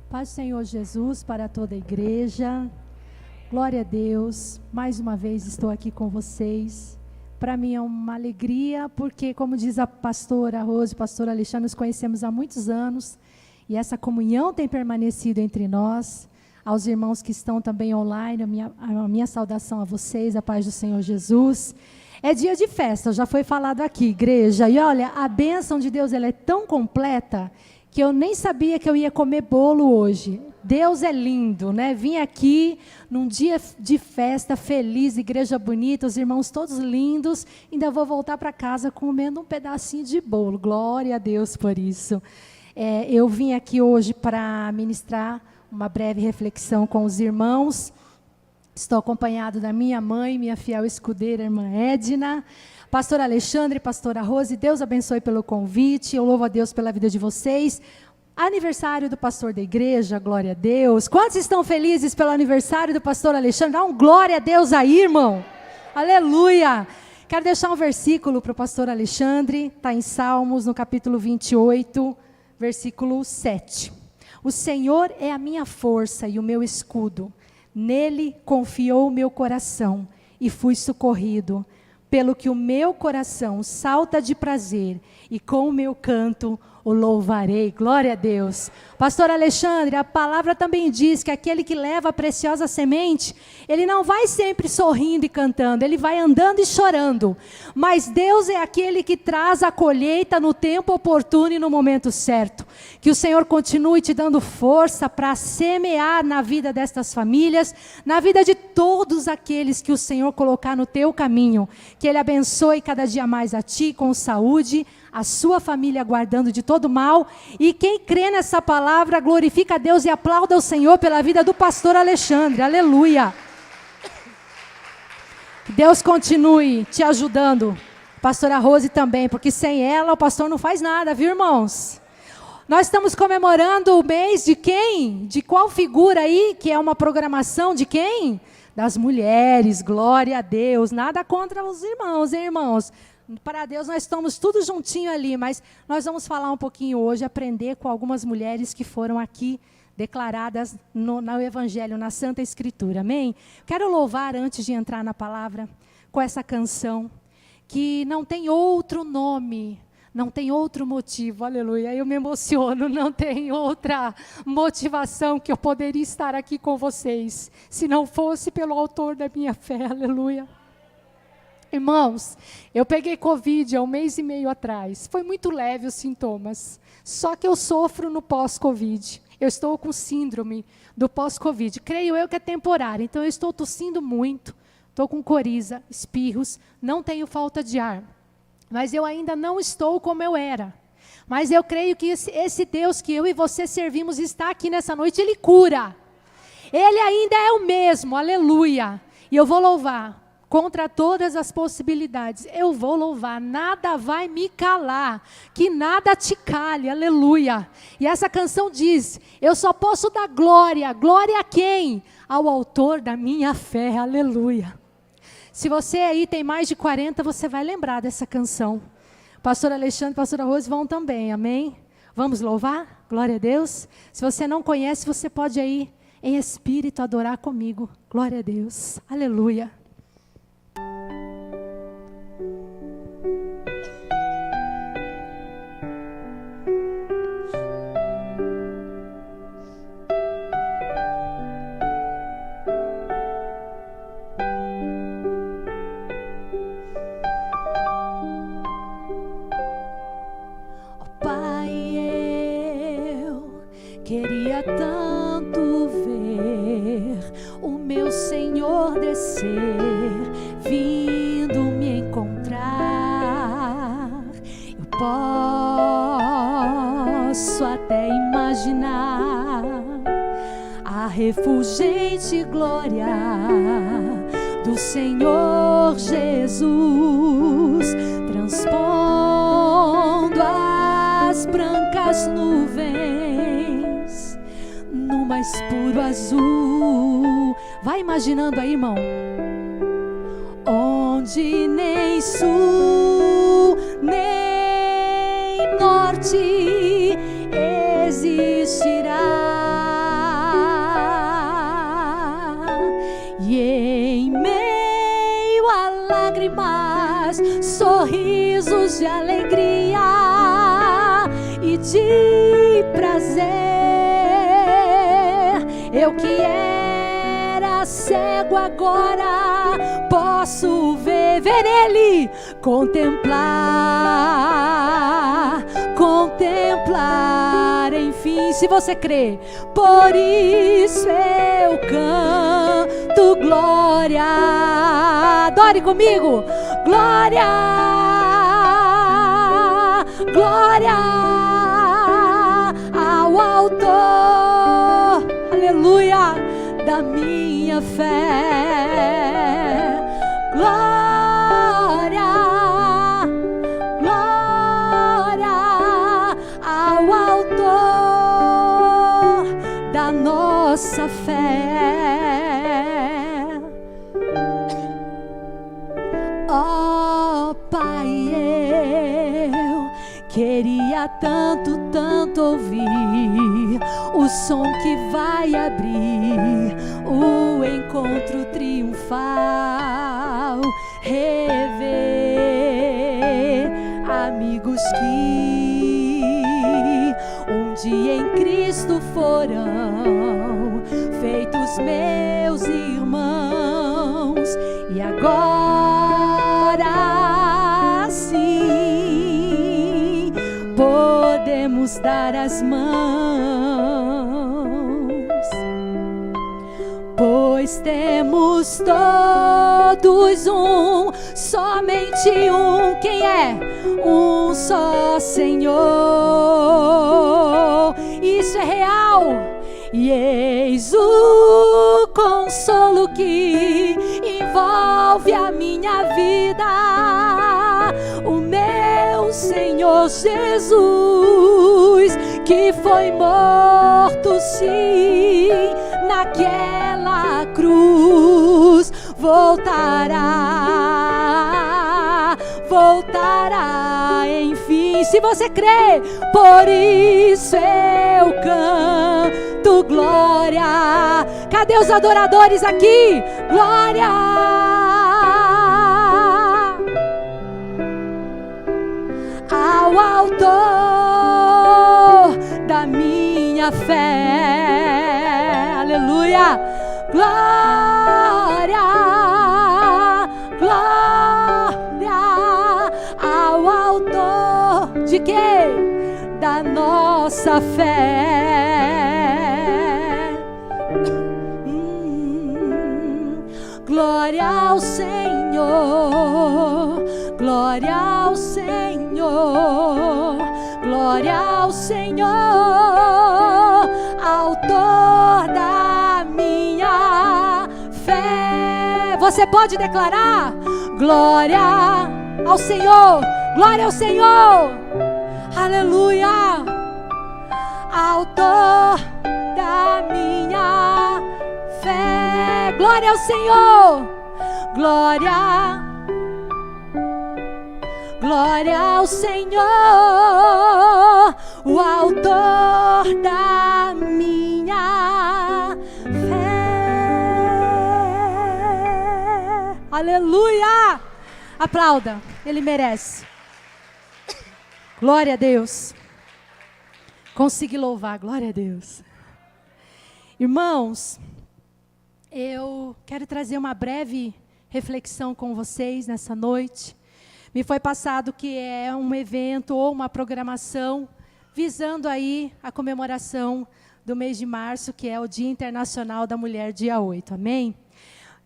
Paz do Senhor Jesus para toda a igreja. Glória a Deus. Mais uma vez estou aqui com vocês. Para mim é uma alegria, porque, como diz a pastora Rose, o pastor Alexandre, nos conhecemos há muitos anos e essa comunhão tem permanecido entre nós. Aos irmãos que estão também online, a minha saudação a vocês, a paz do Senhor Jesus. É dia de festa, já foi falado aqui, igreja. E olha, a bênção de Deus ela é tão completa que eu nem sabia que eu ia comer bolo hoje. Deus é lindo, né? Vim aqui num dia de festa, feliz, igreja bonita, os irmãos todos lindos. Ainda vou voltar para casa comendo um pedacinho de bolo. Glória a Deus por isso. Eu vim aqui hoje para ministrar uma breve reflexão com os irmãos. Estou acompanhado da minha mãe, minha fiel escudeira, irmã Edna, pastor Alexandre, pastora Rose. Deus abençoe pelo convite, eu louvo a Deus pela vida de vocês. Aniversário do pastor da igreja, glória a Deus. Quantos estão felizes pelo aniversário do pastor Alexandre? Dá um glória a Deus aí, irmão. Aleluia. Quero deixar um versículo para o pastor Alexandre, está em Salmos, no capítulo 28, versículo 7. O Senhor é a minha força e o meu escudo. Nele confiou o meu coração e fui socorrido. Pelo que o meu coração salta de prazer e com o meu canto o louvarei. Glória a Deus. Pastor Alexandre, a palavra também diz que aquele que leva a preciosa semente, ele não vai sempre sorrindo e cantando, ele vai andando e chorando. Mas Deus é aquele que traz a colheita no tempo oportuno e no momento certo. Que o Senhor continue te dando força para semear na vida destas famílias, na vida de todos aqueles que o Senhor colocar no teu caminho. Que Ele abençoe cada dia mais a ti com saúde, a sua família guardando de todo mal. E quem crê nessa palavra, glorifica a Deus e aplauda o Senhor pela vida do pastor Alexandre. Aleluia. Que Deus continue te ajudando. Pastora Rose também, porque sem ela o pastor não faz nada, viu, irmãos? Nós estamos comemorando o mês de quem? De qual figura aí? Que é uma programação de quem? Das mulheres, glória a Deus. Nada contra os irmãos, hein, irmãos? Para Deus nós estamos tudo juntinho ali, mas nós vamos falar um pouquinho hoje, aprender com algumas mulheres que foram aqui declaradas no Evangelho, na Santa Escritura, amém? Quero louvar antes de entrar na palavra com essa canção, que não tem outro nome, não tem outro motivo, aleluia, eu me emociono, não tem outra motivação que eu poderia estar aqui com vocês, se não fosse pelo autor da minha fé, aleluia. Irmãos, eu peguei Covid há 1 mês e meio atrás, foi muito leve os sintomas, só que eu sofro no pós-Covid, eu estou com síndrome do pós-Covid, creio eu que é temporário, então eu estou tossindo muito, estou com coriza, espirros, não tenho falta de ar, mas eu ainda não estou como eu era, mas eu creio que esse Deus que eu e você servimos está aqui nessa noite, Ele cura, Ele ainda é o mesmo, aleluia, e eu vou louvar. Contra todas as possibilidades, eu vou louvar, nada vai me calar, que nada te cale, aleluia. E essa canção diz, eu só posso dar glória, glória a quem? Ao autor da minha fé, aleluia. Se você aí tem mais de 40, você vai lembrar dessa canção. Pastor Alexandre e pastora Rose vão também, amém? Vamos louvar? Glória a Deus. Se você não conhece, você pode aí, em espírito, adorar comigo. Glória a Deus, aleluia. Queria tanto ver o meu Senhor descer, vindo me encontrar. Eu posso até imaginar a refulgente glória do Senhor Jesus, transpondo as brancas nuvens no mais puro azul. Vai imaginando aí, irmão. Onde nem sul, nem norte existirá. vidas, sorrisos de alegria e de prazer. Eu que era cego agora posso ver Ele, contemplar, enfim, se você crê. Por isso eu canto glória. Adore comigo. Glória, glória ao autor, aleluia, da minha fé. Glória, glória ao autor da nossa fé. Ó Pai, eu queria tanto, tanto ouvir o som que vai abrir o encontro triunfal, rever amigos que um dia em Cristo foram feitos meus irmãos, e agora sim podemos dar as mãos, pois temos todos um, somente um. Quem é? Um só Senhor. Isso é real. E eis o consolo que envolve a minha vida, o meu Senhor Jesus, que foi morto sim naquela cruz, voltará, enfim, se você crê. Por isso eu canto glória. Cadê os adoradores aqui? Glória ao autor da minha fé, aleluia. Glória, glória ao autor de quê? Da nossa fé. Glória ao Senhor, glória ao Senhor, glória ao Senhor, autor da minha fé. Você pode declarar? Glória ao Senhor, glória ao Senhor, aleluia, autor da minha fé. Glória ao Senhor, glória, glória ao Senhor, o autor da minha fé. Aleluia! Aplauda, Ele merece. Glória a Deus. Consegui louvar, glória a Deus. Irmãos, eu quero trazer uma breve reflexão com vocês nessa noite. Me foi passado que é um evento ou uma programação visando aí a comemoração do mês de março, que é o Dia Internacional da Mulher, dia 8, amém?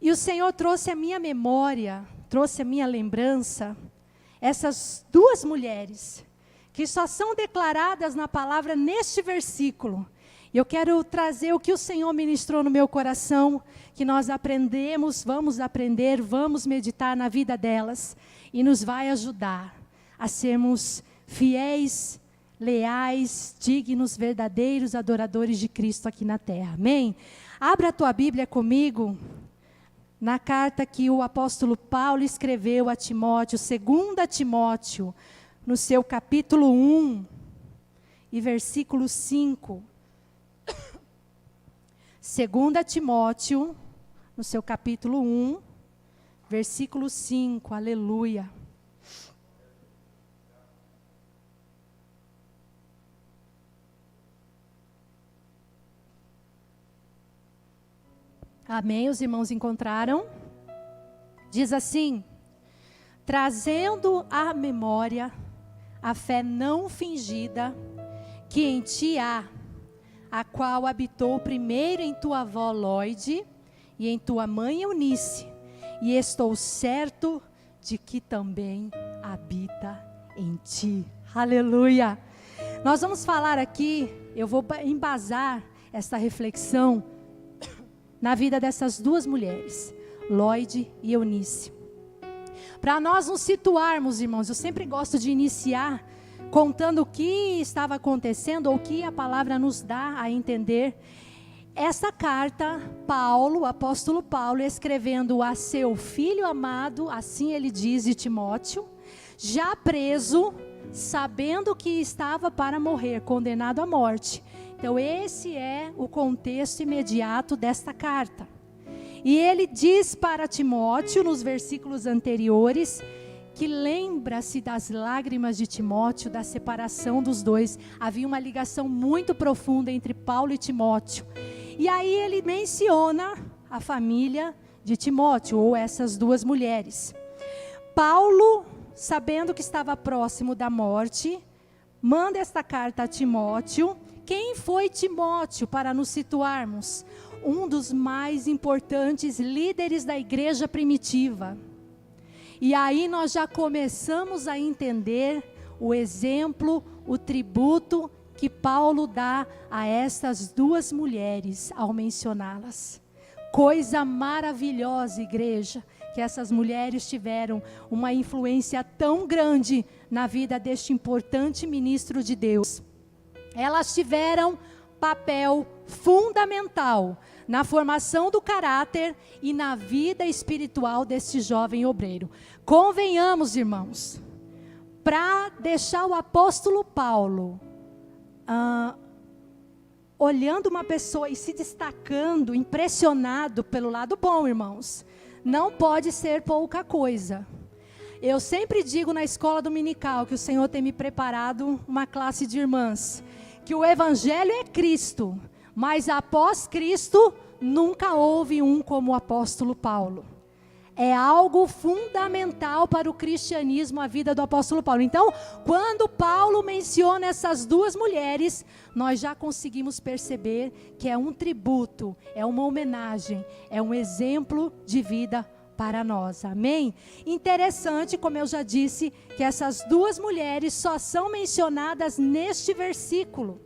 E o Senhor trouxe à minha memória, trouxe à minha lembrança, essas duas mulheres, que só são declaradas na palavra neste versículo. E eu quero trazer o que o Senhor ministrou no meu coração, que nós aprendemos, vamos aprender, vamos meditar na vida delas, e nos vai ajudar a sermos fiéis, leais, dignos, verdadeiros adoradores de Cristo aqui na terra. Amém? Abra a tua Bíblia comigo, na carta que o apóstolo Paulo escreveu a Timóteo, 2 Timóteo, no seu capítulo 1 e versículo 5. 2 Timóteo, no seu capítulo 1, versículo 5, aleluia. Amém? Os irmãos encontraram? Diz assim: trazendo à memória a fé não fingida que em ti há, a qual habitou primeiro em tua avó Loide e em tua mãe Eunice, e estou certo de que também habita em ti. Aleluia! Nós vamos falar aqui, eu vou embasar essa reflexão na vida dessas duas mulheres, Loide e Eunice. Para nós nos situarmos, irmãos, eu sempre gosto de iniciar contando o que estava acontecendo, ou o que a palavra nos dá a entender. Essa carta, Paulo, o apóstolo Paulo, escrevendo a seu filho amado, assim ele diz, de Timóteo, já preso, sabendo que estava para morrer, condenado à morte. Então esse é o contexto imediato desta carta. E ele diz para Timóteo, nos versículos anteriores, que lembra-se das lágrimas de Timóteo, da separação dos dois. Havia uma ligação muito profunda entre Paulo e Timóteo. E aí ele menciona a família de Timóteo, ou essas duas mulheres. Paulo, sabendo que estava próximo da morte, manda esta carta a Timóteo. Quem foi Timóteo, para nos situarmos? Um dos mais importantes líderes da igreja primitiva. E aí nós já começamos a entender o exemplo, o tributo que Paulo dá a essas duas mulheres ao mencioná-las. Coisa maravilhosa, igreja, que essas mulheres tiveram uma influência tão grande na vida deste importante ministro de Deus. Elas tiveram papel fundamental na formação do caráter e na vida espiritual desse jovem obreiro. Convenhamos, irmãos, para deixar o apóstolo Paulo olhando uma pessoa e se destacando, impressionado pelo lado bom, irmãos, não pode ser pouca coisa. Eu sempre digo na escola dominical que o Senhor tem me preparado uma classe de irmãs, que o evangelho é Cristo, mas após Cristo nunca houve um como o apóstolo Paulo. É algo fundamental para o cristianismo, a vida do apóstolo Paulo. Então, quando Paulo menciona essas duas mulheres, nós já conseguimos perceber que é um tributo, é uma homenagem, é um exemplo de vida para nós, amém? Interessante, como eu já disse, que essas duas mulheres só são mencionadas neste versículo,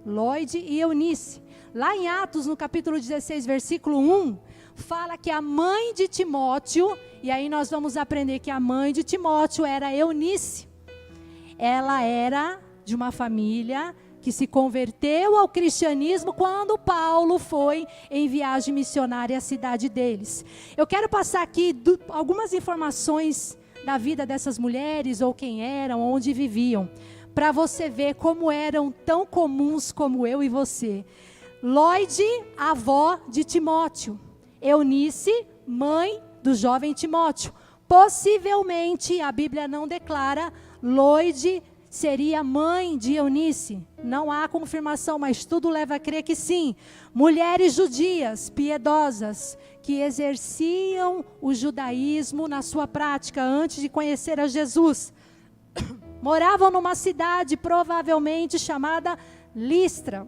Loide e Eunice. Lá em Atos, no capítulo 16, versículo 1, fala que a mãe de Timóteo, e aí nós vamos aprender que a mãe de Timóteo era Eunice. Ela era de uma família que se converteu ao cristianismo quando Paulo foi em viagem missionária à cidade deles. Eu quero passar aqui algumas informações da vida dessas mulheres, ou quem eram, onde viviam, para você ver como eram tão comuns como eu e você. Loide, avó de Timóteo. Eunice, mãe do jovem Timóteo. Possivelmente, a Bíblia não declara, Loide seria mãe de Eunice. Não há confirmação, mas tudo leva a crer que sim. Mulheres judias, piedosas, que exerciam o judaísmo na sua prática antes de conhecer a Jesus. Moravam numa cidade provavelmente chamada Listra.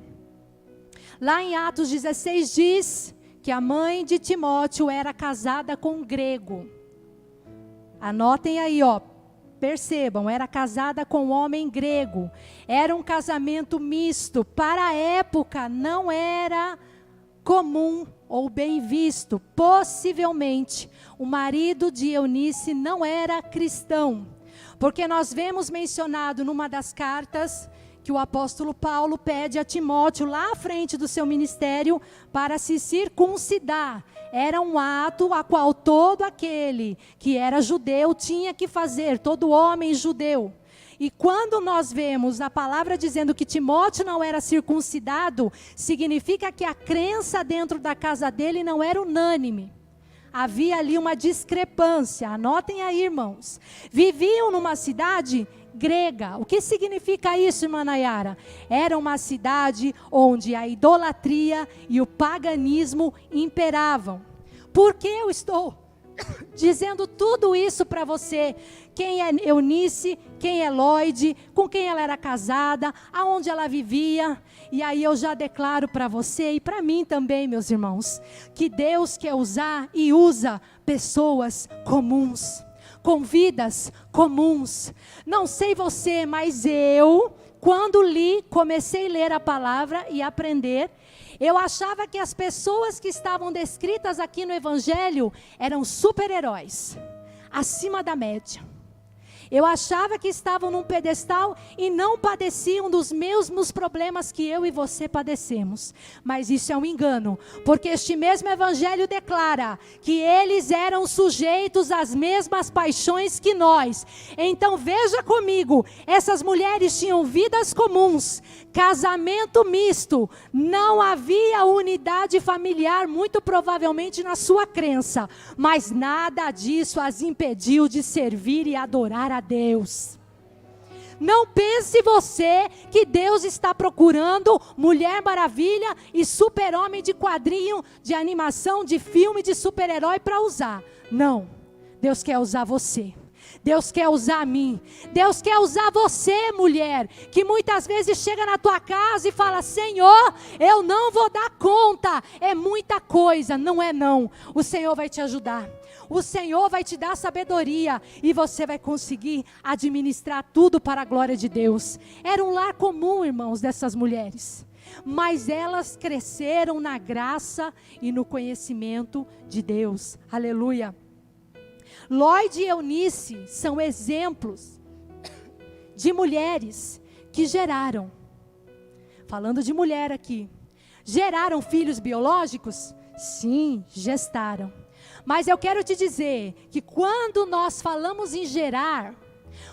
Lá em Atos 16 diz que a mãe de Timóteo era casada com um grego. Anotem aí, percebam, era casada com um homem grego. Era um casamento misto. Para a época não era comum ou bem visto. Possivelmente o marido de Eunice não era cristão. Porque nós vemos mencionado numa das cartas que o apóstolo Paulo pede a Timóteo lá à frente do seu ministério para se circuncidar. Era um ato a qual todo aquele que era judeu tinha que fazer, todo homem judeu. E quando nós vemos a palavra dizendo que Timóteo não era circuncidado, significa que a crença dentro da casa dele não era unânime. Havia ali uma discrepância. Anotem aí, irmãos. Viviam numa cidade grega. O que significa isso, irmã Nayara? Era uma cidade onde a idolatria e o paganismo imperavam. Por que eu estou dizendo tudo isso para você? Quem é Eunice, quem é Lloyd, com quem ela era casada, aonde ela vivia. E aí eu já declaro para você e para mim também, meus irmãos, que Deus quer usar e usa pessoas comuns, com vidas comuns. Não sei você, mas eu, quando comecei a ler a palavra e aprender, eu achava que as pessoas que estavam descritas aqui no Evangelho eram super-heróis, acima da média. Eu achava que estavam num pedestal e não padeciam dos mesmos problemas que eu e você padecemos. Mas isso é um engano, porque este mesmo Evangelho declara que eles eram sujeitos às mesmas paixões que nós. Então veja comigo, essas mulheres tinham vidas comuns, casamento misto, não havia unidade familiar, muito provavelmente na sua crença, mas nada disso as impediu de servir e adorar a Deus. Não pense você que Deus está procurando Mulher Maravilha e super-homem de quadrinho, de animação, de filme, de super-herói para usar. Não, Deus quer usar você. Deus quer usar a mim. Deus quer usar você, mulher, que muitas vezes chega na tua casa e fala: Senhor, eu não vou dar conta, é muita coisa. Não é não, o Senhor vai te ajudar. O Senhor vai te dar sabedoria e você vai conseguir administrar tudo para a glória de Deus. Era um lar comum, irmãos, dessas mulheres, mas elas cresceram na graça e no conhecimento de Deus. Aleluia. Lloyd e Eunice são exemplos de mulheres que geraram, falando de mulher aqui, geraram filhos biológicos? Sim, gestaram. Mas eu quero te dizer que quando nós falamos em gerar,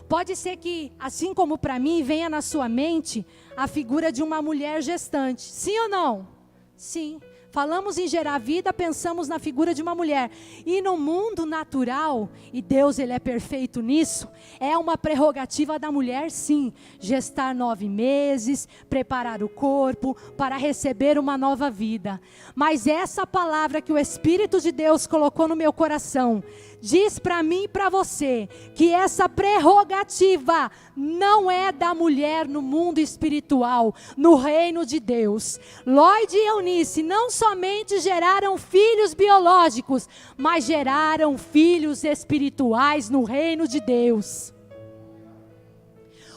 pode ser que, assim como para mim, venha na sua mente a figura de uma mulher gestante. Sim ou não? Sim. Falamos em gerar vida, pensamos na figura de uma mulher. E no mundo natural, e Deus ele é perfeito nisso, é uma prerrogativa da mulher sim, gestar 9 meses, preparar o corpo para receber uma nova vida. Mas essa palavra que o Espírito de Deus colocou no meu coração, diz para mim e para você, que essa prerrogativa não é da mulher no mundo espiritual, no reino de Deus. Lloyd e Eunice não somente geraram filhos biológicos, mas geraram filhos espirituais no reino de Deus.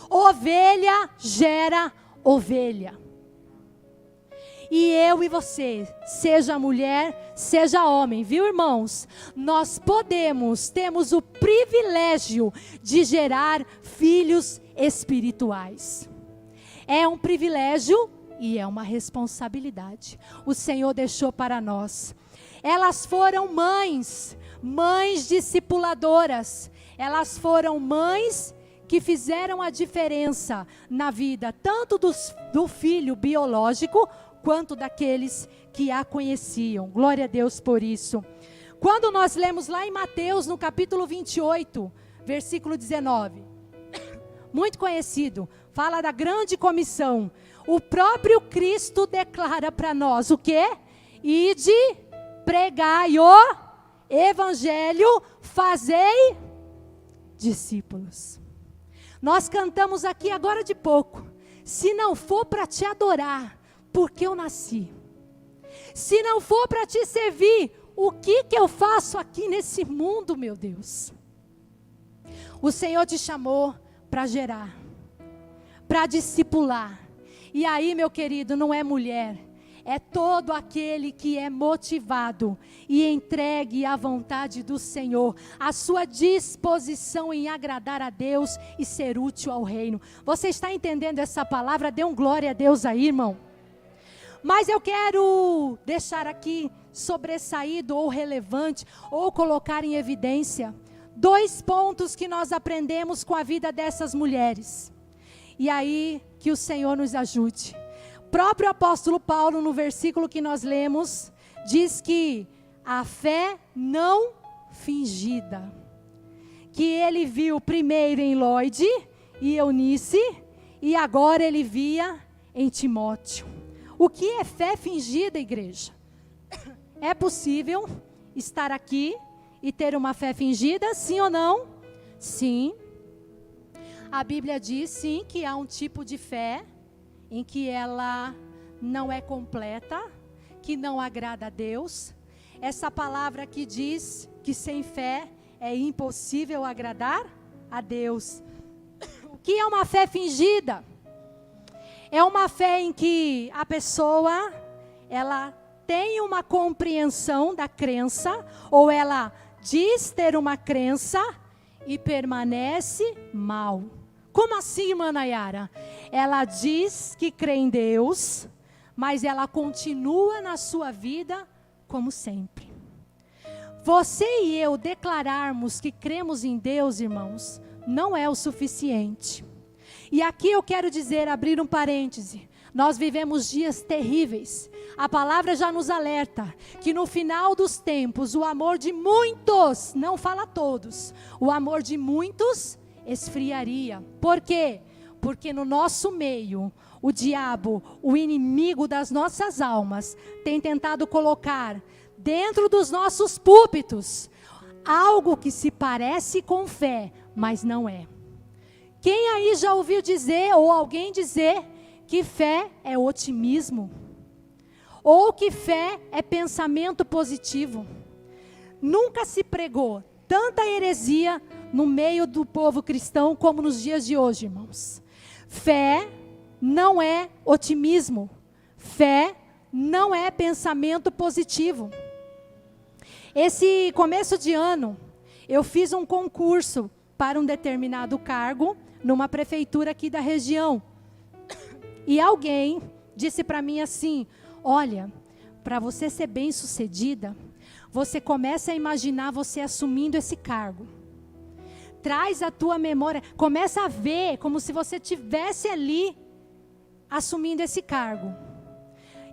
Ovelha gera ovelha. E eu e você, seja mulher, seja homem, viu, irmãos? Nós temos o privilégio de gerar filhos espirituais. É um privilégio e é uma responsabilidade. O Senhor deixou para nós. Elas foram mães discipuladoras. Elas foram mães que fizeram a diferença na vida, tanto do filho biológico, quanto daqueles que a conheciam. Glória a Deus por isso. Quando nós lemos lá em Mateus, no capítulo 28, versículo 19, muito conhecido, fala da grande comissão. O próprio Cristo declara para nós o quê? Ide, pregai o evangelho, fazei discípulos. Nós cantamos aqui agora de pouco: se não for para te adorar, porque eu nasci. Se não for para te servir, o que eu faço aqui nesse mundo, meu Deus? O Senhor te chamou para gerar, para discipular. E aí, meu querido, não é mulher, é todo aquele que é motivado e entregue à vontade do Senhor, a sua disposição em agradar a Deus e ser útil ao reino. Você está entendendo essa palavra? Dê um glória a Deus aí, irmão. Mas eu quero deixar aqui sobressaído ou relevante, ou colocar em evidência, 2 pontos que nós aprendemos com a vida dessas mulheres. E aí, que o Senhor nos ajude. O próprio apóstolo Paulo, no versículo que nós lemos, diz que a fé não fingida, que ele viu primeiro em Lloyd e Eunice, e agora ele via em Timóteo. O que é fé fingida, igreja? É possível estar aqui e ter uma fé fingida, sim ou não? Sim. A Bíblia diz, sim, que há um tipo de fé em que ela não é completa, que não agrada a Deus. Essa palavra que diz que sem fé é impossível agradar a Deus. O que é uma fé fingida? É uma fé em que a pessoa, ela tem uma compreensão da crença, ou ela diz ter uma crença e permanece mal. Como assim, irmã Nayara? Ela diz que crê em Deus, mas ela continua na sua vida como sempre. Você e eu declararmos que cremos em Deus, irmãos, não é o suficiente. E aqui eu quero dizer, abrir um parêntese, nós vivemos dias terríveis. A palavra já nos alerta que no final dos tempos o amor de muitos, não fala todos, o amor de muitos esfriaria. Por quê? Porque no nosso meio, o diabo, o inimigo das nossas almas, tem tentado colocar dentro dos nossos púlpitos algo que se parece com fé, mas não é. Quem aí já ouviu dizer, ou alguém dizer, que fé é otimismo? Ou que fé é pensamento positivo? Nunca se pregou tanta heresia no meio do povo cristão como nos dias de hoje, irmãos. Fé não é otimismo. Fé não é pensamento positivo. Esse começo de ano, eu fiz um concurso para um determinado cargo numa prefeitura aqui da região. E alguém disse para mim assim: olha, para você ser bem-sucedida, você começa a imaginar você assumindo esse cargo. Traz a tua memória, começa a ver como se você estivesse ali assumindo esse cargo.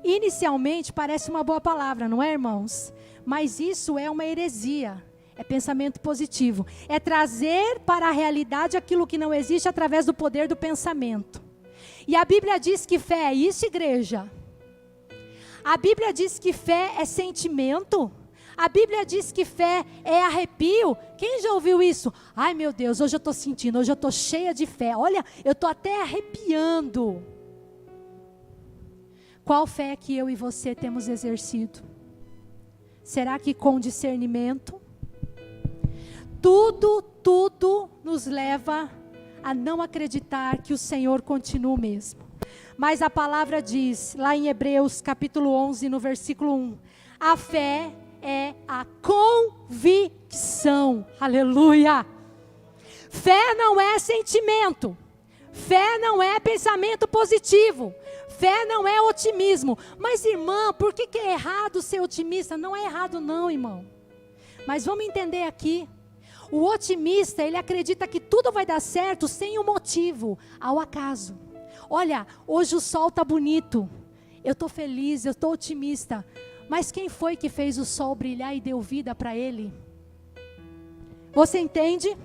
Inicialmente parece uma boa palavra, não é, irmãos? Mas isso é uma heresia. É pensamento positivo. É trazer para a realidade aquilo que não existe através do poder do pensamento. E a Bíblia diz que fé é isso, igreja? A Bíblia diz que fé é sentimento? A Bíblia diz que fé é arrepio? Quem já ouviu isso? Ai, meu Deus, hoje eu estou sentindo, hoje eu estou cheia de fé. Olha, eu estou até arrepiando. Qual fé que eu e você temos exercido? Será que com discernimento? Tudo nos leva a não acreditar que o Senhor continua o mesmo. Mas a palavra diz, lá em Hebreus capítulo 11, no versículo 1, a fé é a convicção. Aleluia! Fé não é sentimento. Fé não é pensamento positivo. Fé não é otimismo. Mas, irmã, por que é errado ser otimista? Não é errado não, irmão. Mas vamos entender aqui. O otimista, ele acredita que tudo vai dar certo sem um motivo, ao acaso. Olha, hoje o sol está bonito. Eu estou feliz, eu estou otimista. Mas quem foi que fez o sol brilhar e deu vida para ele? Você entende?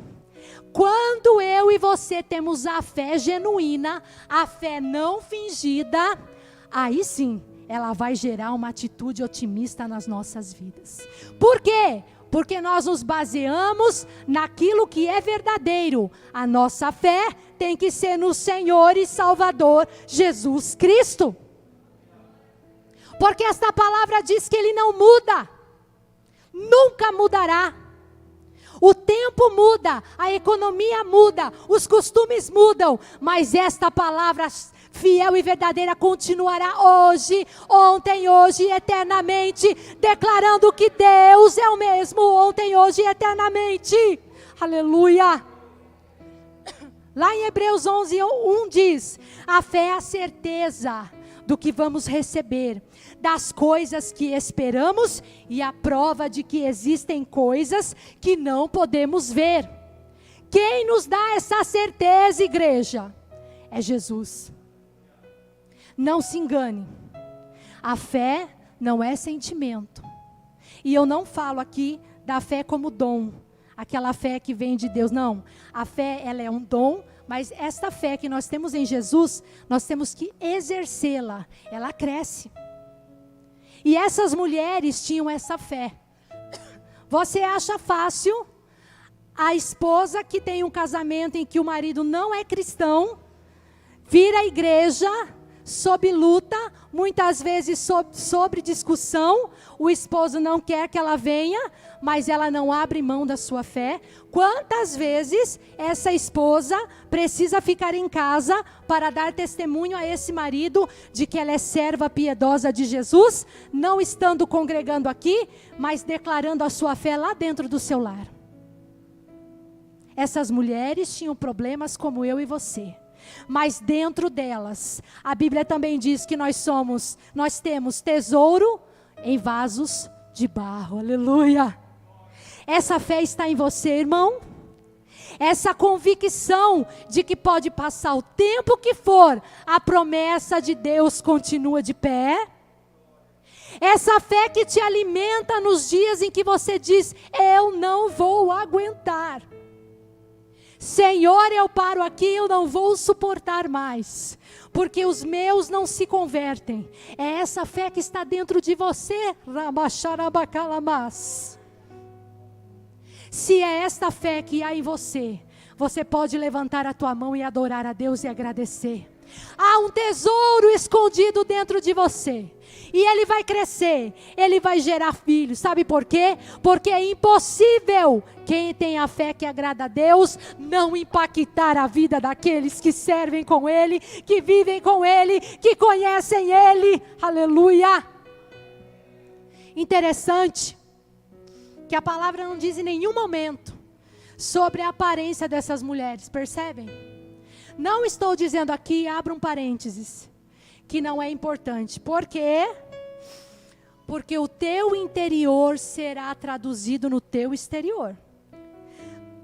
Quando eu e você temos a fé genuína, a fé não fingida, aí sim, ela vai gerar uma atitude otimista nas nossas vidas. Por quê? Porque nós nos baseamos naquilo que é verdadeiro. A nossa fé tem que ser no Senhor e Salvador Jesus Cristo. Porque esta palavra diz que Ele não muda. Nunca mudará. O tempo muda, a economia muda, os costumes mudam, mas esta palavra fiel e verdadeira continuará hoje, ontem, hoje e eternamente, declarando que Deus é o mesmo ontem, hoje e eternamente. Aleluia! Lá em Hebreus 11, 1 diz, a fé é a certeza do que vamos receber, das coisas que esperamos e a prova de que existem coisas que não podemos ver. Quem nos dá essa certeza, igreja? É Jesus. Não se engane. A fé não é sentimento. E eu não falo aqui da fé como dom, aquela fé que vem de Deus, não. A fé, ela é um dom, mas esta fé que nós temos em Jesus, nós temos que exercê-la, ela cresce. E essas mulheres tinham essa fé. Você acha fácil a esposa que tem um casamento em que o marido não é cristão, vir à igreja sob luta, muitas vezes sobre discussão, o esposo não quer que ela venha, mas ela não abre mão da sua fé. Quantas vezes essa esposa precisa ficar em casa para dar testemunho a esse marido de que ela é serva piedosa de Jesus, não estando congregando aqui, mas declarando a sua fé lá dentro do seu lar. Essas mulheres tinham problemas como eu e você. Mas dentro delas, a Bíblia também diz que nós temos tesouro em vasos de barro. Aleluia! Essa fé está em você, irmão. Essa convicção de que pode passar o tempo que for, a promessa de Deus continua de pé. Essa fé que te alimenta nos dias em que você diz: eu não vou aguentar. Senhor, eu paro aqui, eu não vou suportar mais, porque os meus não se convertem. É essa fé que está dentro de você. Se é esta fé que há em você, você pode levantar a tua mão e adorar a Deus e agradecer. Há um tesouro escondido dentro de você. E ele vai crescer, ele vai gerar filhos. Sabe por quê? Porque é impossível quem tem a fé que agrada a Deus não impactar a vida daqueles que servem com ele, que vivem com ele, que conhecem ele. Aleluia! Interessante que a palavra não diz em nenhum momento sobre a aparência dessas mulheres, percebem? Não estou dizendo aqui, abra um parênteses, que não é importante. Por quê? Porque o teu interior será traduzido no teu exterior.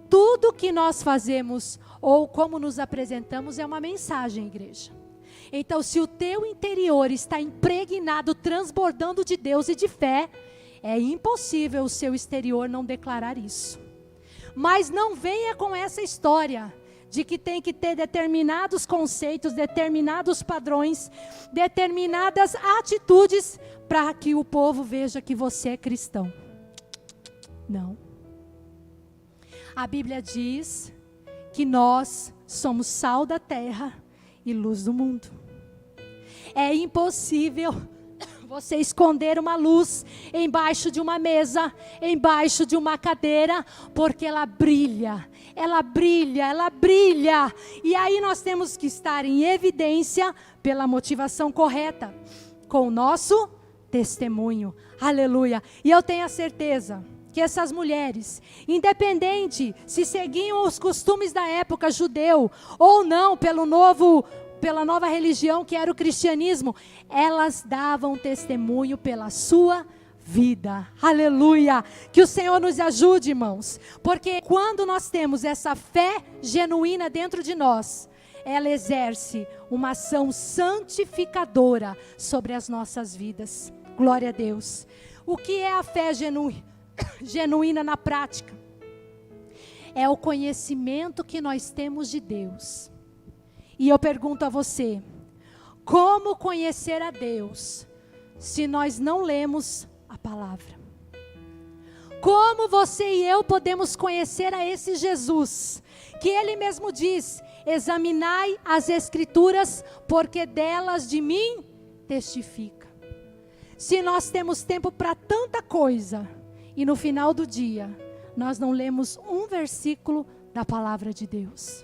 Tudo que nós fazemos ou como nos apresentamos é uma mensagem, igreja. Então, se o teu interior está impregnado, transbordando de Deus e de fé, é impossível o seu exterior não declarar isso. Mas não venha com essa história de que tem que ter determinados conceitos, determinados padrões, determinadas atitudes para que o povo veja que você é cristão. Não. A Bíblia diz que nós somos sal da terra e luz do mundo. É impossível você esconder uma luz embaixo de uma mesa, embaixo de uma cadeira, porque ela brilha, ela brilha, ela brilha. E aí nós temos que estar em evidência pela motivação correta, com o nosso testemunho. Aleluia. E eu tenho a certeza que essas mulheres, independente se seguiam os costumes da época judeu ou não, pela nova religião que era o cristianismo, elas davam testemunho pela sua vida. Aleluia! Que o Senhor nos ajude, irmãos, porque quando nós temos essa fé genuína dentro de nós, ela exerce uma ação santificadora sobre as nossas vidas. Glória a Deus. O que é a fé genuína na prática? É o conhecimento que nós temos de Deus. E eu pergunto a você, como conhecer a Deus se nós não lemos a palavra? Como você e eu podemos conhecer a esse Jesus, que Ele mesmo diz: examinai as Escrituras, porque delas de mim testifica. Se nós temos tempo para tanta coisa, e no final do dia, nós não lemos um versículo da palavra de Deus.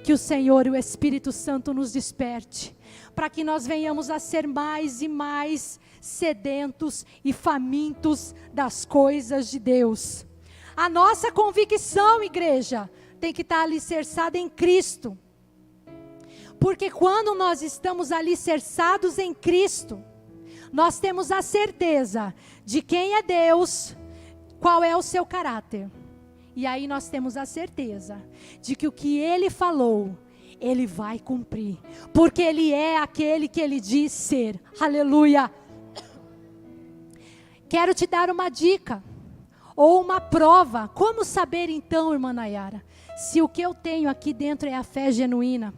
Que o Senhor e o Espírito Santo nos desperte, para que nós venhamos a ser mais e mais sedentos e famintos das coisas de Deus. A nossa convicção, igreja, tem que estar alicerçada em Cristo. Porque quando nós estamos alicerçados em Cristo, nós temos a certeza de quem é Deus, qual é o seu caráter. E aí nós temos a certeza de que o que Ele falou, Ele vai cumprir. Porque Ele é aquele que Ele diz ser. Aleluia! quero te dar uma dica, ou uma prova. Como saber então, irmã Nayara, se o que eu tenho aqui dentro é a fé genuína?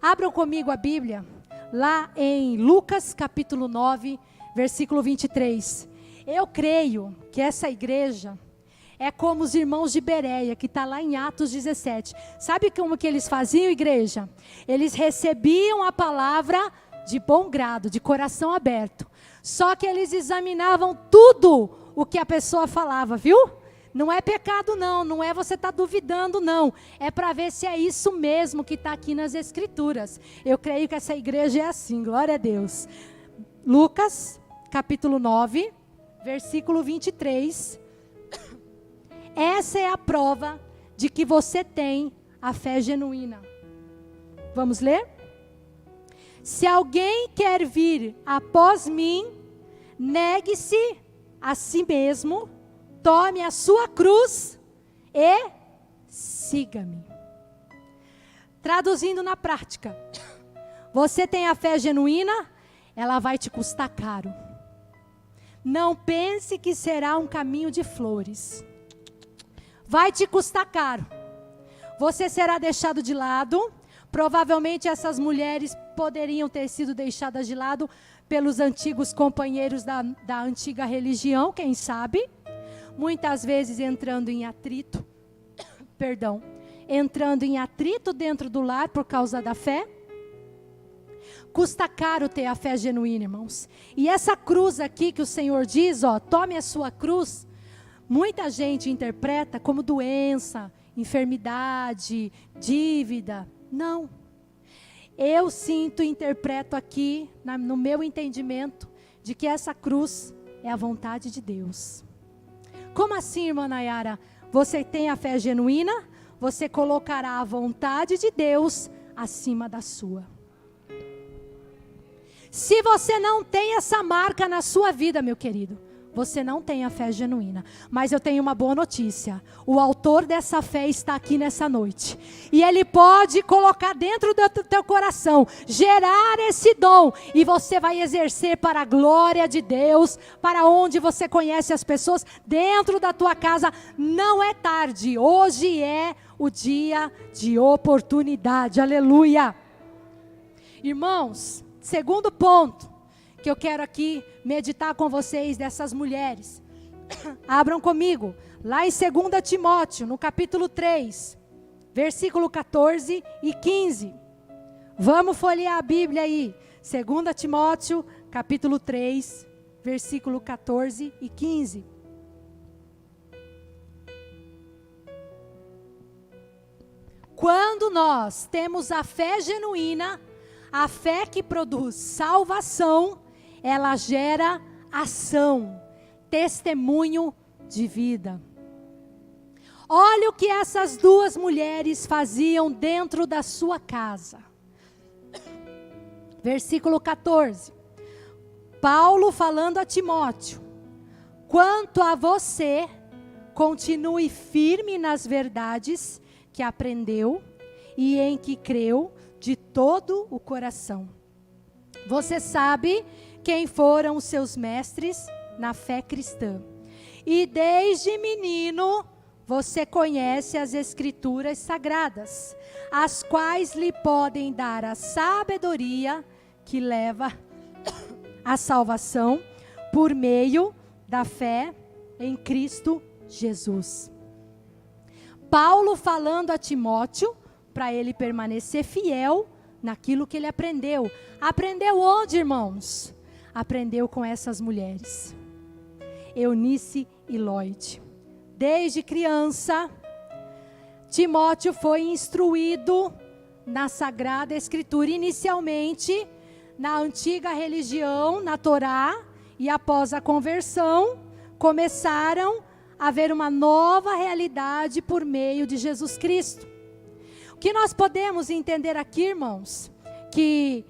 Abram comigo a Bíblia, lá em Lucas capítulo 9, versículo 23. Eu creio que essa igreja é como os irmãos de Bereia, que está lá em Atos 17. Sabe como que eles faziam, igreja? Eles recebiam a palavra de bom grado, de coração aberto. Só que eles examinavam tudo o que a pessoa falava, viu? Não é pecado não, não é você estar duvidando não. É para ver se é isso mesmo que está aqui nas Escrituras. Eu creio que essa igreja é assim, glória a Deus. Lucas, capítulo 9, versículo 23. Essa é a prova de que você tem a fé genuína. Vamos ler? Se alguém quer vir após mim, negue-se a si mesmo, tome a sua cruz e siga-me. Traduzindo na prática, você tem a fé genuína, ela vai te custar caro. Não pense que será um caminho de flores. Vai te custar caro. Você será deixado de lado. Provavelmente essas mulheres poderiam ter sido deixadas de lado pelos antigos companheiros da antiga religião, quem sabe? Muitas vezes entrando em atrito, entrando em atrito dentro do lar por causa da fé. Custa caro ter a fé genuína, irmãos. E essa cruz aqui que o Senhor diz, ó, tome a sua cruz. Muita gente interpreta como doença, enfermidade, dívida. Não. Eu interpreto aqui, no meu entendimento, de que essa cruz é a vontade de Deus. Como assim, irmã Nayara? Você tem a fé genuína, você colocará a vontade de Deus acima da sua. Se você não tem essa marca na sua vida, meu querido, você não tem a fé genuína. Mas eu tenho uma boa notícia. O autor dessa fé está aqui nessa noite. E ele pode colocar dentro do teu coração, gerar esse dom. E você vai exercer para a glória de Deus, para onde você conhece as pessoas, dentro da tua casa. Não é tarde. Hoje é o dia de oportunidade. Aleluia. Irmãos, segundo ponto que eu quero aqui meditar com vocês dessas mulheres. Abram comigo, lá em 2 Timóteo, no capítulo 3, versículo 14 e 15. Vamos folhear a Bíblia aí. 2 Timóteo, capítulo 3, versículo 14 e 15. Quando nós temos a fé genuína, a fé que produz salvação, ela gera ação, testemunho de vida. Olha o que essas duas mulheres faziam dentro da sua casa. Versículo 14. Paulo falando a Timóteo: quanto a você, continue firme nas verdades que aprendeu e em que creu de todo o coração. Você sabe quem foram os seus mestres na fé cristã. E desde menino você conhece as Escrituras sagradas, as quais lhe podem dar a sabedoria que leva à salvação por meio da fé em Cristo Jesus. Paulo falando a Timóteo para ele permanecer fiel naquilo que ele aprendeu. Aprendeu onde, irmãos? Aprendeu com essas mulheres, Eunice e Lloyd. Desde criança, Timóteo foi instruído na Sagrada Escritura, inicialmente na antiga religião, na Torá, e após a conversão, começaram a ver uma nova realidade por meio de Jesus Cristo. O que nós podemos entender aqui, irmãos, que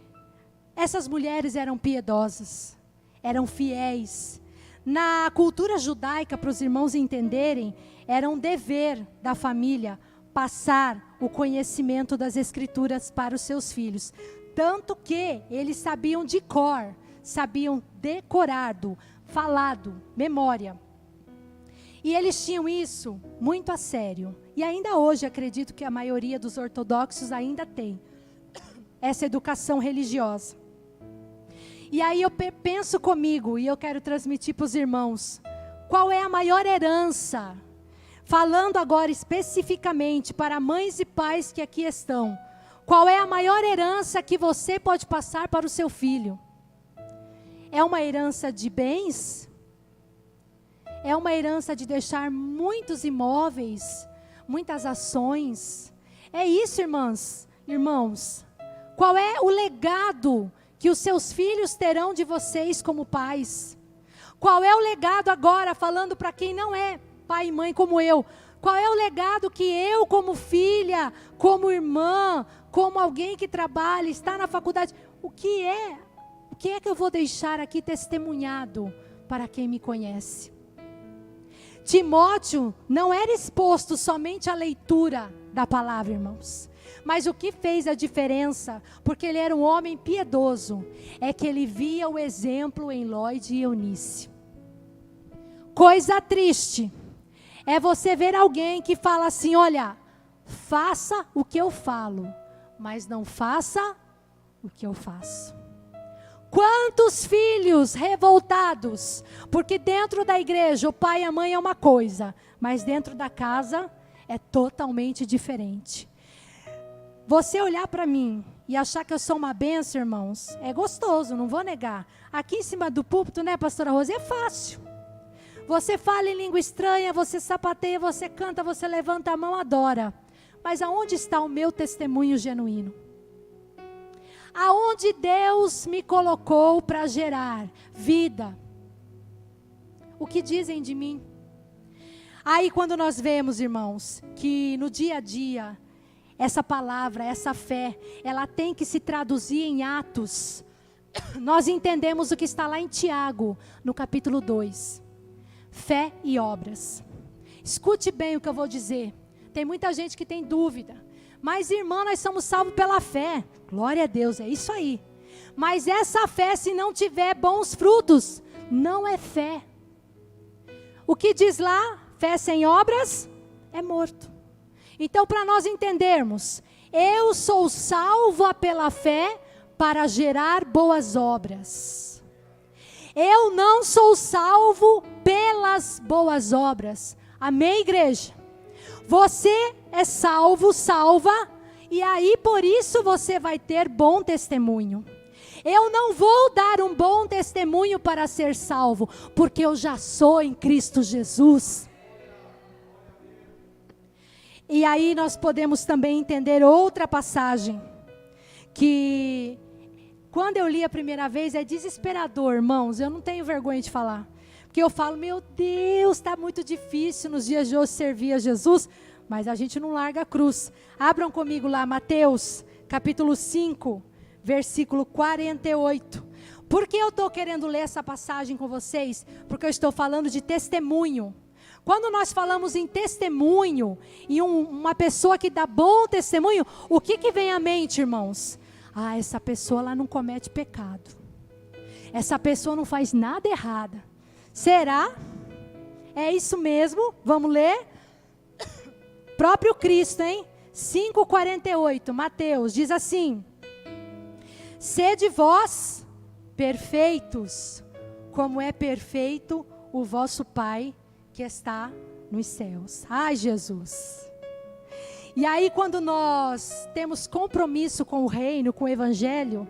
essas mulheres eram piedosas, eram fiéis. Na cultura judaica, para os irmãos entenderem, era um dever da família passar o conhecimento das Escrituras para os seus filhos. Tanto que eles sabiam de cor sabiam decorado, falado, memória. E eles tinham isso muito a sério. E ainda hoje acredito que a maioria dos ortodoxos ainda tem essa educação religiosa. E aí eu penso comigo, e eu quero transmitir para os irmãos, qual é a maior herança? Falando agora especificamente para mães e pais que aqui estão, qual é a maior herança que você pode passar para o seu filho? É uma herança de bens? É uma herança de deixar muitos imóveis, muitas ações? É isso, irmãos. Qual é o legado que os seus filhos terão de vocês como pais? Qual é o legado agora, falando para quem não é pai e mãe como eu? Qual é o legado que eu, como filha, como irmã, como alguém que trabalha, está na faculdade, o que é que eu vou deixar aqui testemunhado para quem me conhece? Timóteo não era exposto somente à leitura da palavra, irmãos. Mas o que fez a diferença, porque ele era um homem piedoso, é que ele via o exemplo em Lloyd e Eunice. Coisa triste é você ver alguém que fala assim, olha, faça o que eu falo, mas não faça o que eu faço. Quantos filhos revoltados, porque dentro da igreja o pai e a mãe é uma coisa, mas dentro da casa é totalmente diferente. Você olhar para mim e achar que eu sou uma bênção, irmãos, é gostoso, não vou negar. Aqui em cima do púlpito, né, pastora Rose, é fácil. Você fala em língua estranha, você sapateia, você canta, você levanta a mão, adora. Mas aonde está o meu testemunho genuíno? Aonde Deus me colocou para gerar vida? O que dizem de mim? Aí quando nós vemos, irmãos, que no dia a dia, essa palavra, essa fé, ela tem que se traduzir em atos. Nós entendemos o que está lá em Tiago, no capítulo 2. Fé e obras. Escute bem o que eu vou dizer. Tem muita gente que tem dúvida. Mas, irmã, nós somos salvos pela fé. Glória a Deus, é isso aí. Mas essa fé, se não tiver bons frutos, não é fé. O que diz lá? Fé sem obras é morto. Então, para nós entendermos, eu sou salva pela fé para gerar boas obras. Eu não sou salvo pelas boas obras. Amém, igreja? Você é salvo, salva, e aí por isso você vai ter bom testemunho. Eu não vou dar um bom testemunho para ser salvo, porque eu já sou em Cristo Jesus. E aí nós podemos também entender outra passagem, que quando eu li a primeira vez é desesperador, irmãos, eu não tenho vergonha de falar. Porque eu falo, meu Deus, está muito difícil nos dias de hoje servir a Jesus, mas a gente não larga a cruz. Abram comigo lá, Mateus, capítulo 5, versículo 48. Por que eu estou querendo ler essa passagem com vocês? Porque eu estou falando de testemunho. Quando nós falamos em testemunho, e uma pessoa que dá bom testemunho, o que vem à mente, irmãos? Ah, essa pessoa lá não comete pecado. Essa pessoa não faz nada errado. Será? É isso mesmo? Vamos ler? Próprio Cristo, hein? 5,48, Mateus, diz assim: sede vós perfeitos, como é perfeito o vosso Pai que está nos céus. Ai, Jesus. E aí, quando nós temos compromisso com o reino, com o evangelho,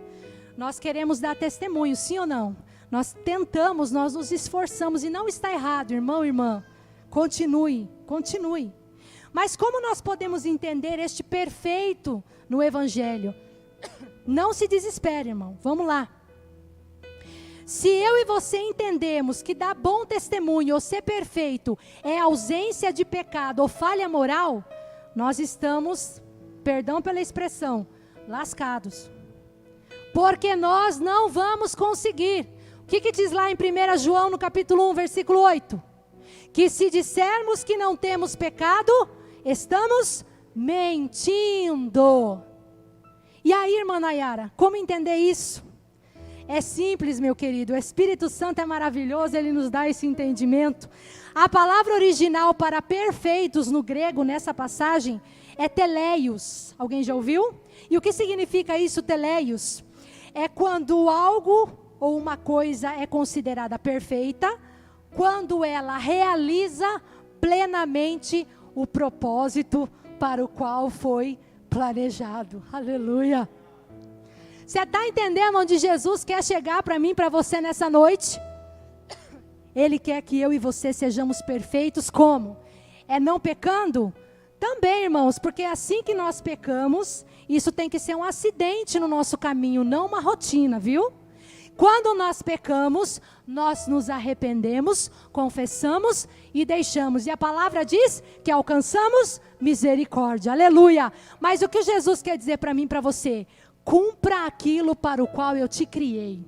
nós queremos dar testemunho, sim ou não? Nós tentamos, nós nos esforçamos, e não está errado, irmão, irmã. Continue. Mas como nós podemos entender este perfeito no evangelho? Não se desespere, irmão. Vamos lá. Se eu e você entendemos que dar bom testemunho ou ser perfeito é ausência de pecado ou falha moral, nós estamos, perdão pela expressão, lascados. Porque nós não vamos conseguir. O que diz lá em 1 João, no capítulo 1, versículo 8? Que se dissermos que não temos pecado, estamos mentindo. E aí, irmã Nayara, como entender isso? É simples, meu querido. O Espírito Santo é maravilhoso, ele nos dá esse entendimento. A palavra original para perfeitos no grego, nessa passagem, é teleios. Alguém já ouviu? E o que significa isso, teleios? É quando algo ou uma coisa é considerada perfeita, quando ela realiza plenamente o propósito para o qual foi planejado. Aleluia! Você está entendendo onde Jesus quer chegar para mim, para você nessa noite? Ele quer que eu e você sejamos perfeitos, como? É não pecando? Também, irmãos, porque assim que nós pecamos, isso tem que ser um acidente no nosso caminho, não uma rotina, viu? Quando nós pecamos, nós nos arrependemos, confessamos e deixamos. E a palavra diz que alcançamos misericórdia. Aleluia! Mas o que Jesus quer dizer para mim e para você? Cumpra aquilo para o qual eu te criei.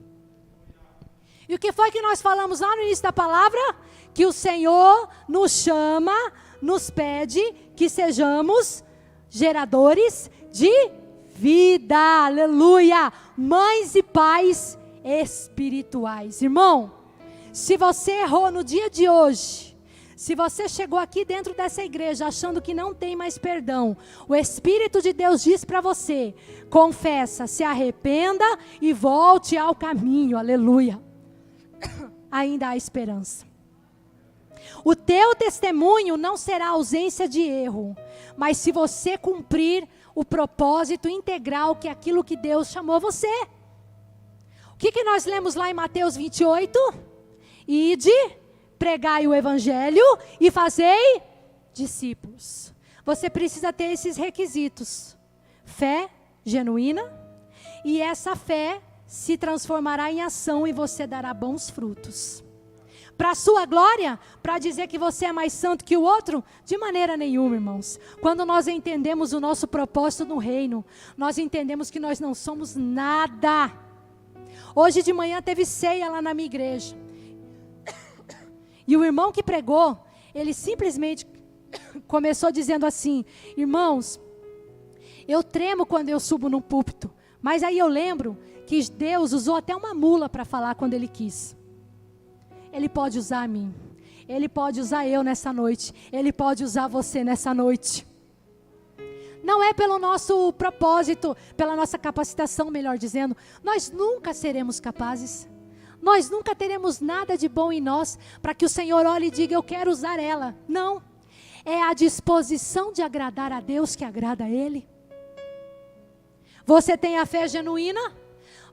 E o que foi que nós falamos lá no início da palavra? Que o Senhor nos chama, nos pede que sejamos geradores de vida. Aleluia! Mães e pais espirituais. Irmão, se você errou no dia de hoje, se você chegou aqui dentro dessa igreja achando que não tem mais perdão, o Espírito de Deus diz para você: confessa, se arrependa e volte ao caminho. Aleluia! Ainda há esperança. O teu testemunho não será ausência de erro, mas se você cumprir o propósito integral que é aquilo que Deus chamou você. O que nós lemos lá em Mateus 28? Ide, pregai o evangelho e fazei discípulos. Você precisa ter esses requisitos: fé genuína, e essa fé se transformará em ação e você dará bons frutos. Para a sua glória, para dizer que você é mais santo que o outro? De maneira nenhuma, irmãos. Quando nós entendemos o nosso propósito no reino, nós entendemos que nós não somos nada. Hoje de manhã teve ceia lá na minha igreja. E o irmão que pregou, ele simplesmente começou dizendo assim: irmãos, eu tremo quando eu subo no púlpito, mas aí eu lembro que Deus usou até uma mula para falar quando Ele quis. Ele pode usar a mim, Ele pode usar eu nessa noite, Ele pode usar você nessa noite. Não é pelo nosso propósito, pela nossa capacitação, melhor dizendo, nós nunca seremos capazes. Nós nunca teremos nada de bom em nós para que o Senhor olhe e diga: eu quero usar ela. Não, é a disposição de agradar a Deus que agrada a Ele. Você tem a fé genuína?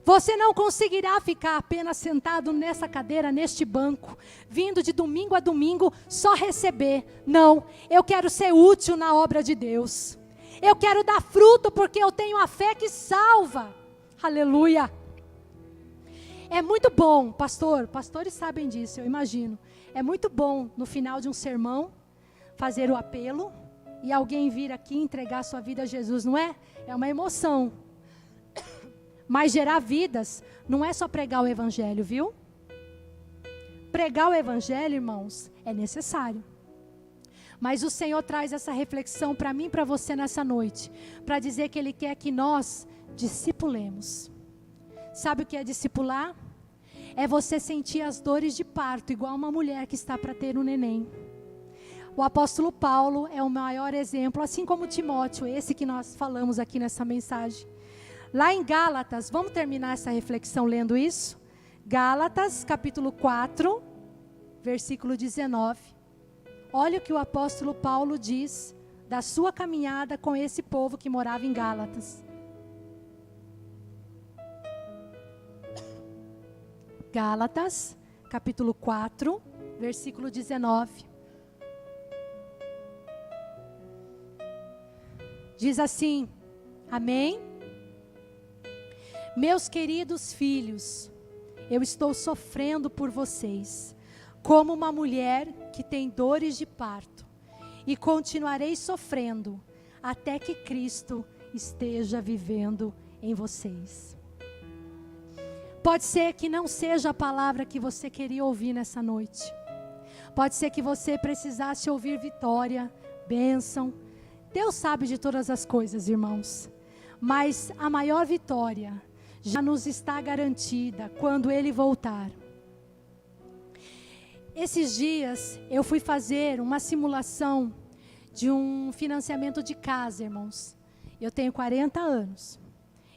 Você não conseguirá ficar apenas sentado nessa cadeira, neste banco, vindo de domingo a domingo, só receber. Não, eu quero ser útil na obra de Deus. Eu quero dar fruto porque eu tenho a fé que salva. Aleluia! É muito bom, pastores sabem disso, eu imagino. É muito bom no final de um sermão fazer o apelo e alguém vir aqui entregar sua vida a Jesus, não é? É uma emoção. Mas gerar vidas não é só pregar o evangelho, viu? Pregar o evangelho, irmãos, é necessário. Mas o Senhor traz essa reflexão para mim e para você nessa noite, para dizer que Ele quer que nós discipulemos. Sabe o que é discipular? É você sentir as dores de parto, igual uma mulher que está para ter um neném. O apóstolo Paulo é o maior exemplo, assim como Timóteo, esse que nós falamos aqui nessa mensagem. Lá em Gálatas, vamos terminar essa reflexão lendo isso? Gálatas, capítulo 4, versículo 19. Olha o que o apóstolo Paulo diz da sua caminhada com esse povo que morava em Gálatas. Gálatas, capítulo 4, versículo 19. Diz assim: amém? Meus queridos filhos, eu estou sofrendo por vocês, como uma mulher que tem dores de parto, e continuarei sofrendo até que Cristo esteja vivendo em vocês. Pode ser que não seja a palavra que você queria ouvir nessa noite. Pode ser que você precisasse ouvir vitória, bênção. Deus sabe de todas as coisas, irmãos. Mas a maior vitória já nos está garantida quando Ele voltar. Esses dias eu fui fazer uma simulação de um financiamento de casa, irmãos. Eu tenho 40 anos.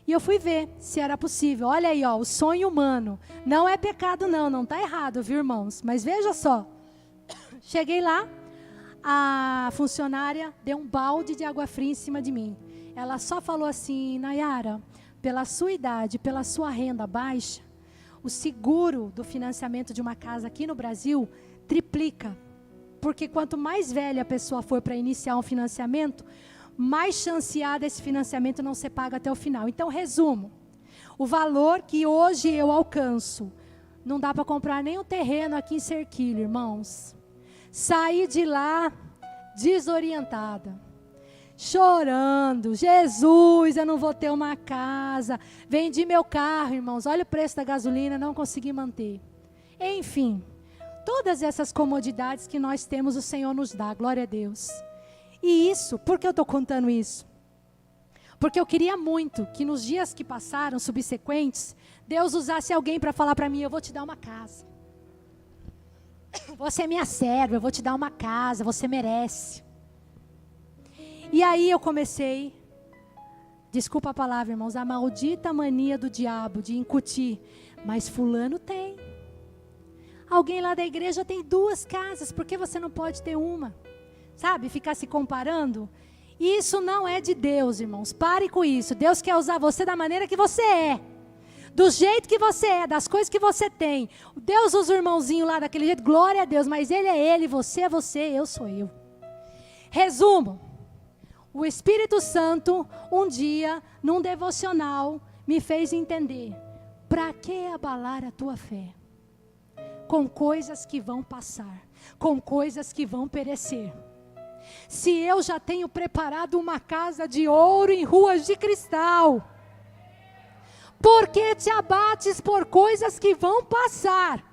E eu fui ver se era possível. Olha aí, ó, o sonho humano. Não é pecado não está errado, viu, irmãos? Mas veja só. Cheguei lá, a funcionária deu um balde de água fria em cima de mim. Ela só falou assim: Nayara, pela sua idade, pela sua renda baixa, o seguro do financiamento de uma casa aqui no Brasil triplica. Porque quanto mais velha a pessoa for para iniciar um financiamento, mais chanceada esse financiamento não ser pago até o final. Então, resumo. O valor que hoje eu alcanço, não dá para comprar nem um terreno aqui em Cerquilho, irmãos. Saí de lá desorientada, chorando. Jesus, eu não vou ter uma casa. Vendi meu carro, irmãos. Olha o preço da gasolina, não consegui manter. Enfim, todas essas comodidades que nós temos, o Senhor nos dá, glória a Deus. E isso, por que eu estou contando isso? Porque eu queria muito que nos dias que passaram, subsequentes, Deus usasse alguém para falar para mim: eu vou te dar uma casa. Você é minha serva, eu vou te dar uma casa, você merece. E aí eu comecei, desculpa a palavra, irmãos, a maldita mania do diabo de incutir. Mas fulano tem. Alguém lá da igreja tem 2 casas, por que você não pode ter uma? Sabe, ficar se comparando. Isso não é de Deus, irmãos, pare com isso. Deus quer usar você da maneira que você é. Do jeito que você é, das coisas que você tem. Deus usa o irmãozinho lá daquele jeito, glória a Deus, mas ele é ele, você é você, eu sou eu. Resumo. O Espírito Santo, um dia, num devocional, me fez entender: para que abalar a tua fé? Com coisas que vão passar, com coisas que vão perecer. Se eu já tenho preparado uma casa de ouro em ruas de cristal, por que te abates por coisas que vão passar?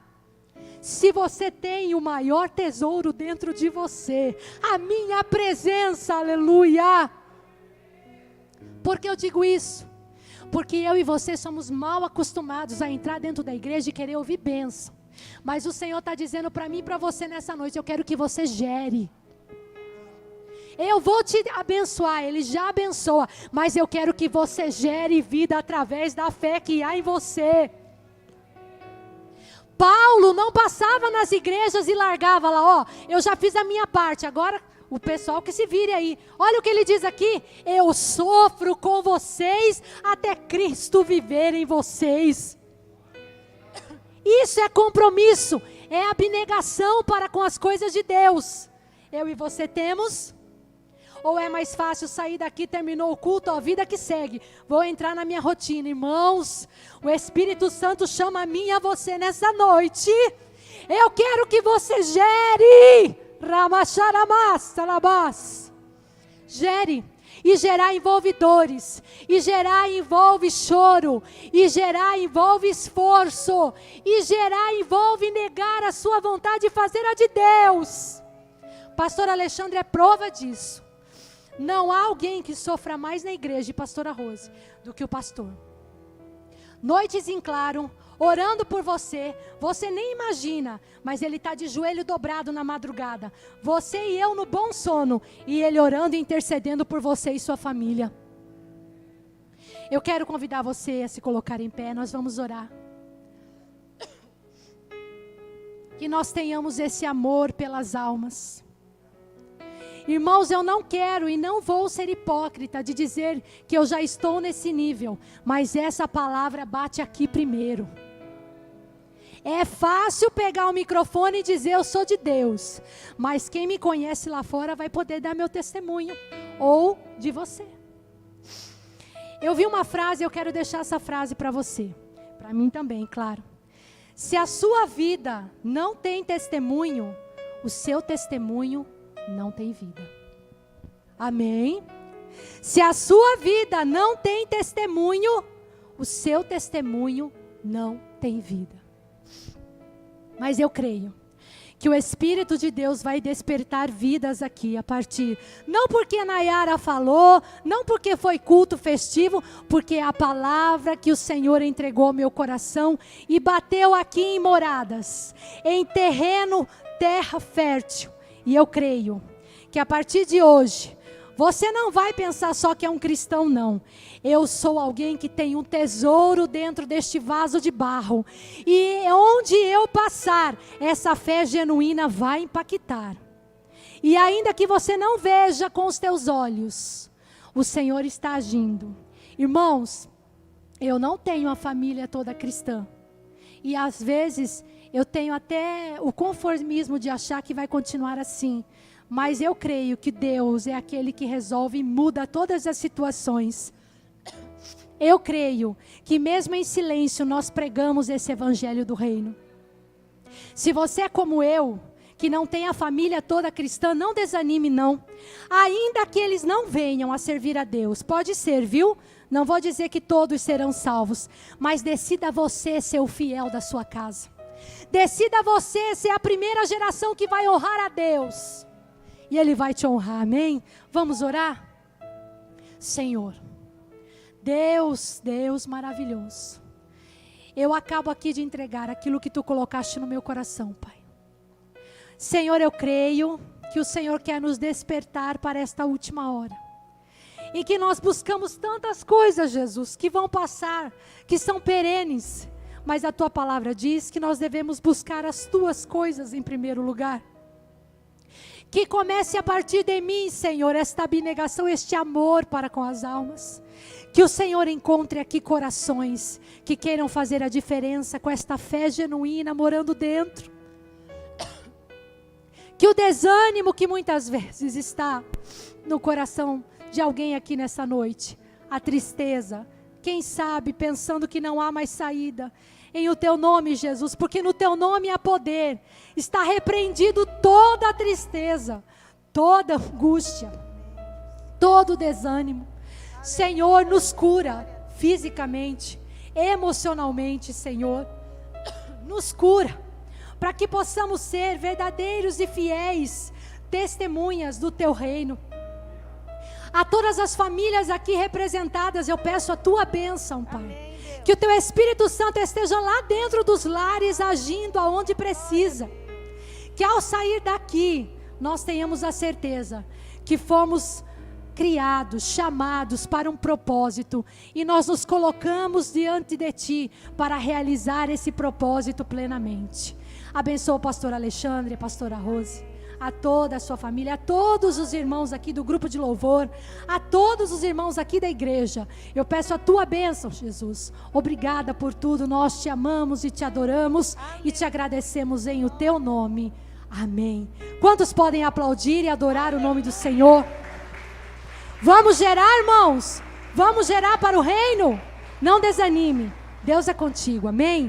Se você tem o maior tesouro dentro de você, a minha presença, aleluia. Por que eu digo isso? Porque eu e você somos mal acostumados a entrar dentro da igreja e querer ouvir bênção. Mas o Senhor está dizendo para mim e para você nessa noite: eu quero que você gere. Eu vou te abençoar, Ele já abençoa, mas eu quero que você gere vida através da fé que há em você. Paulo não passava nas igrejas e largava lá: ó, eu já fiz a minha parte, agora o pessoal que se vire aí. Olha o que ele diz aqui: eu sofro com vocês até Cristo viver em vocês. Isso é compromisso, é abnegação para com as coisas de Deus. Eu e você temos? Ou é mais fácil sair daqui, terminou o culto, a vida que segue, vou entrar na minha rotina? Irmãos, o Espírito Santo chama a mim e a você nessa noite. Eu quero que você gere. Gere. E gerar envolve dores, e gerar envolve choro, e gerar envolve esforço, e gerar envolve negar a sua vontade e fazer a de Deus. Pastor Alexandre é prova disso. Não há alguém que sofra mais na igreja de Pastora Rose do que o pastor. Noites em claro, orando por você, você nem imagina, mas ele está de joelho dobrado na madrugada. Você e eu no bom sono, e ele orando e intercedendo por você e sua família. Eu quero convidar você a se colocar em pé, nós vamos orar. Que nós tenhamos esse amor pelas almas. Irmãos, eu não quero e não vou ser hipócrita de dizer que eu já estou nesse nível, mas essa palavra bate aqui primeiro. É fácil pegar o microfone e dizer eu sou de Deus, mas quem me conhece lá fora vai poder dar meu testemunho, ou de você. Eu vi uma frase, eu quero deixar essa frase para você, para mim também, claro. Se a sua vida não tem testemunho, o seu testemunho não tem vida. Amém? Se a sua vida não tem testemunho, o seu testemunho não tem vida. Mas eu creio que o Espírito de Deus vai despertar vidas aqui a partir, não porque a Nayara falou, não porque foi culto festivo, porque é a palavra que o Senhor entregou ao meu coração e bateu aqui em moradas, em terreno, terra fértil. E eu creio que a partir de hoje, você não vai pensar só que é um cristão, não. Eu sou alguém que tem um tesouro dentro deste vaso de barro. E onde eu passar, essa fé genuína vai impactar. E ainda que você não veja com os teus olhos, o Senhor está agindo. Irmãos, eu não tenho a família toda cristã. E às vezes eu tenho até o conformismo de achar que vai continuar assim. Mas eu creio que Deus é aquele que resolve e muda todas as situações. Eu creio que mesmo em silêncio nós pregamos esse evangelho do reino. Se você é como eu, que não tem a família toda cristã, não desanime não. Ainda que eles não venham a servir a Deus, pode ser, viu? Não vou dizer que todos serão salvos, mas decida você ser o fiel da sua casa. Decida você ser a primeira geração que vai honrar a Deus. E Ele vai te honrar, amém? Vamos orar? Senhor, Deus maravilhoso, eu acabo aqui de entregar aquilo que Tu colocaste no meu coração, Pai. Senhor, eu creio que o Senhor quer nos despertar para esta última hora. E que nós buscamos tantas coisas, Jesus, que vão passar, que são perenes. Mas a Tua palavra diz que nós devemos buscar as Tuas coisas em primeiro lugar. Que comece a partir de mim, Senhor, esta abnegação, este amor para com as almas. Que o Senhor encontre aqui corações que queiram fazer a diferença com esta fé genuína morando dentro. Que o desânimo que muitas vezes está no coração de alguém aqui nessa noite, a tristeza, quem sabe pensando que não há mais saída, em o Teu nome, Jesus, porque no Teu nome há poder. Está repreendido toda a tristeza, toda a angústia, todo o desânimo. Senhor, nos cura fisicamente, emocionalmente, Senhor. Nos cura, para que possamos ser verdadeiros e fiéis testemunhas do Teu reino. A todas as famílias aqui representadas, eu peço a Tua bênção, Pai. Amém. Que o Teu Espírito Santo esteja lá dentro dos lares, agindo aonde precisa. Que ao sair daqui, nós tenhamos a certeza que fomos criados, chamados para um propósito. E nós nos colocamos diante de Ti para realizar esse propósito plenamente. Abençoa o pastor Alexandre, a pastora Rose, a toda a sua família, a todos os irmãos aqui do grupo de louvor, a todos os irmãos aqui da igreja. Eu peço a Tua bênção, Jesus. Obrigada por tudo, nós Te amamos e Te adoramos. Amém. E Te agradecemos em o Teu nome. Amém. Quantos podem aplaudir e adorar o nome do Senhor? Vamos gerar, irmãos. Vamos gerar para o reino. Não desanime. Deus é contigo, amém?